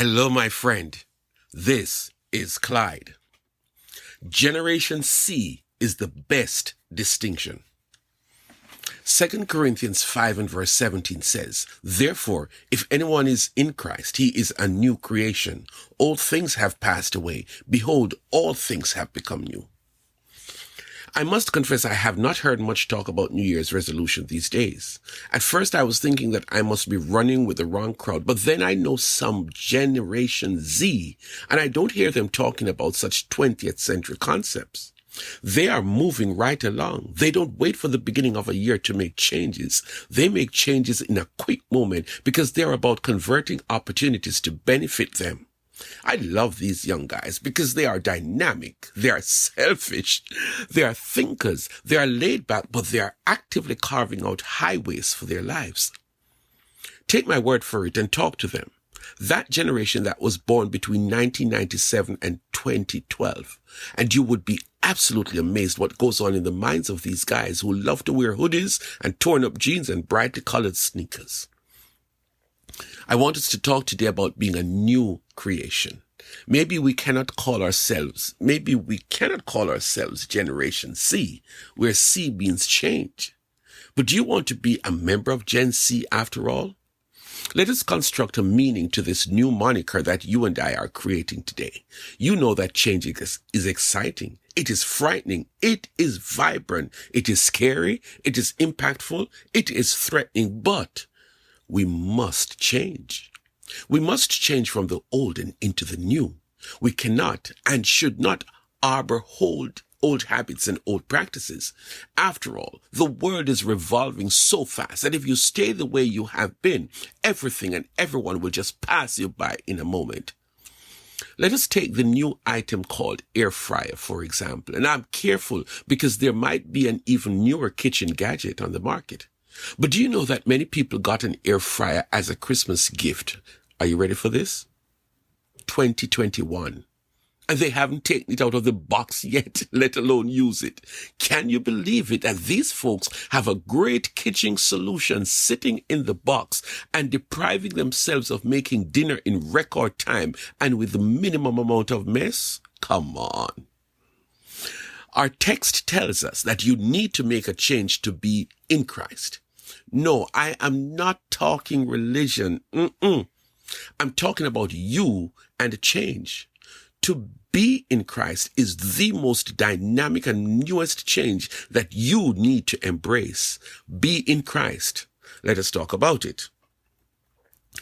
Hello, my friend. This is Clyde. Generation C is the best distinction. 2 Corinthians 5 and verse 17 says, "Therefore, if anyone is in Christ, he is a new creation. Old things have passed away. Behold, all things have become new." I must confess I have not heard much talk about New Year's resolution these days. At first I was thinking that I must be running with the wrong crowd, but then I know some Generation Z, and I don't hear them talking about such 20th century concepts. They are moving right along. They don't wait for the beginning of a year to make changes. They make changes in a quick moment because they're about converting opportunities to benefit them. I love these young guys because they are dynamic, they are selfish, they are thinkers, they are laid back, but they are actively carving out highways for their lives. Take my word for it and talk to them. That generation that was born between 1997 and 2012, and you would be absolutely amazed what goes on in the minds of these guys who love to wear hoodies and torn up jeans and brightly colored sneakers. I want us to talk today about being a new creation. Maybe we cannot call ourselves Generation C, where C means change. But do you want to be a member of Gen C after all? Let us construct a meaning to this new moniker that you and I are creating today. You know that change is exciting. It is frightening. It is vibrant. It is scary. It is impactful. It is threatening, but we must change. We must change from the old and into the new. We cannot and should not harbor old habits and old practices. After all, the world is revolving so fast that if you stay the way you have been, everything and everyone will just pass you by in a moment. Let us take the new item called air fryer, for example. And I'm careful because there might be an even newer kitchen gadget on the market. But do you know that many people got an air fryer as a Christmas gift? Are you ready for this? 2021. And they haven't taken it out of the box yet, let alone use it. Can you believe it that these folks have a great kitchen solution sitting in the box and depriving themselves of making dinner in record time and with the minimum amount of mess? Come on. Our text tells us that you need to make a change to be in Christ. No, I am not talking religion. I'm talking about you and a change. To be in Christ is the most dynamic and newest change that you need to embrace. Be in Christ. Let us talk about it.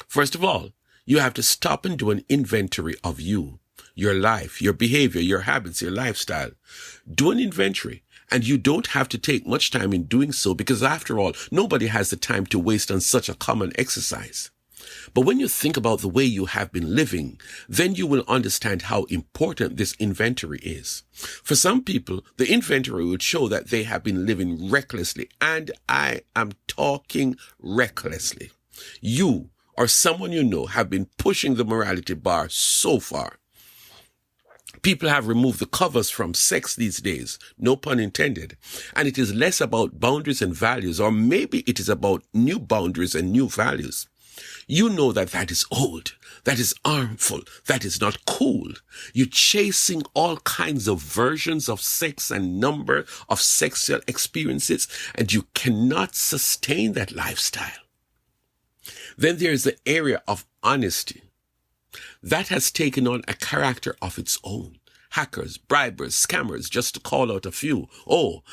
First of all, you have to stop and do an inventory of you, your life, your behavior, your habits, your lifestyle. Do an inventory. And you don't have to take much time in doing so because after all, nobody has the time to waste on such a common exercise. But when you think about the way you have been living, then you will understand how important this inventory is. For some people, the inventory would show that they have been living recklessly, and I am talking recklessly. You or someone you know have been pushing the morality bar so far. People have removed the covers from sex these days, no pun intended, and it is less about boundaries and values, or maybe it is about new boundaries and new values. You know that that is old, that is harmful, that is not cool. You're chasing all kinds of versions of sex and number of sexual experiences, and you cannot sustain that lifestyle. Then there's the area of honesty. That has taken on a character of its own. Hackers, bribers, scammers, just to call out a few. Oh,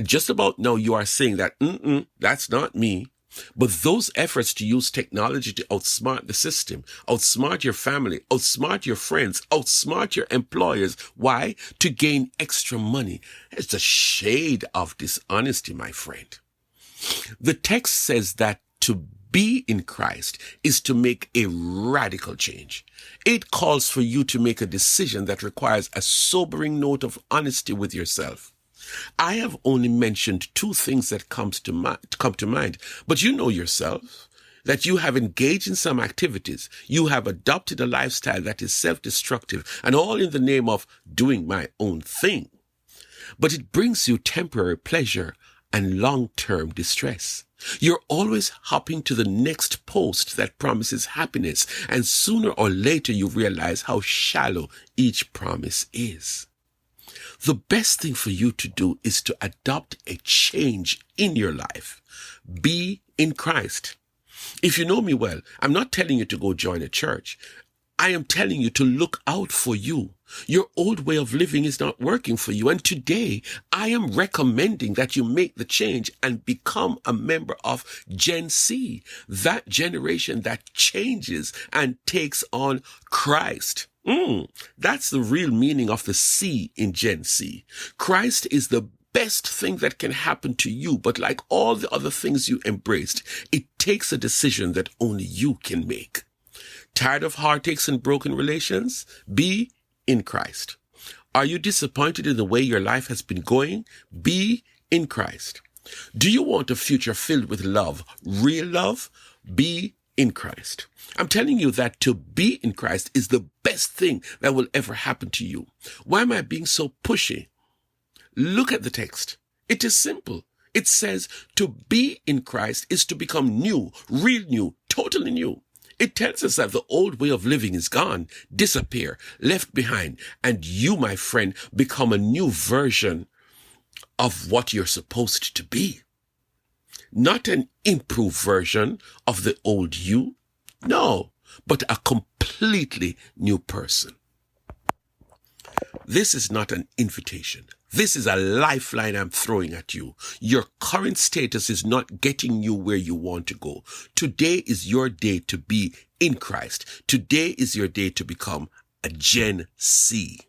just about now you are saying that, that's not me. But those efforts to use technology to outsmart the system, outsmart your family, outsmart your friends, outsmart your employers. Why? To gain extra money. It's a shade of dishonesty, my friend. The text says that to be in Christ is to make a radical change. It calls for you to make a decision that requires a sobering note of honesty with yourself. I have only mentioned two things that come to mind, but you know yourself that you have engaged in some activities. You have adopted a lifestyle that is self-destructive and all in the name of doing my own thing. But it brings you temporary pleasure and long-term distress. You're always hopping to the next post that promises happiness, and sooner or later you realize how shallow each promise is. The best thing for you to do is to adopt a change in your life. Be in Christ. If you know me well, I'm not telling you to go join a church. I am telling you to look out for you. Your old way of living is not working for you. And today, I am recommending that you make the change and become a member of Gen C, that generation that changes and takes on Christ. That's the real meaning of the C in Gen C. Christ is the best thing that can happen to you, but like all the other things you embraced, it takes a decision that only you can make. Tired of heartaches and broken relations? Be in Christ. Are you disappointed in the way your life has been going? Be in Christ. Do you want a future filled with love, real love? Be in Christ. I'm telling you that to be in Christ is the best thing that will ever happen to you. Why am I being so pushy? Look at the text. It is simple. It says to be in Christ is to become new, real new, totally new. It tells us that the old way of living is gone, disappear, left behind, and you, my friend, become a new version of what you're supposed to be. Not an improved version of the old you, no, but a completely new person. This is not an invitation. This is a lifeline I'm throwing at you. Your current status is not getting you where you want to go. Today is your day to be in Christ. Today is your day to become a Gen C.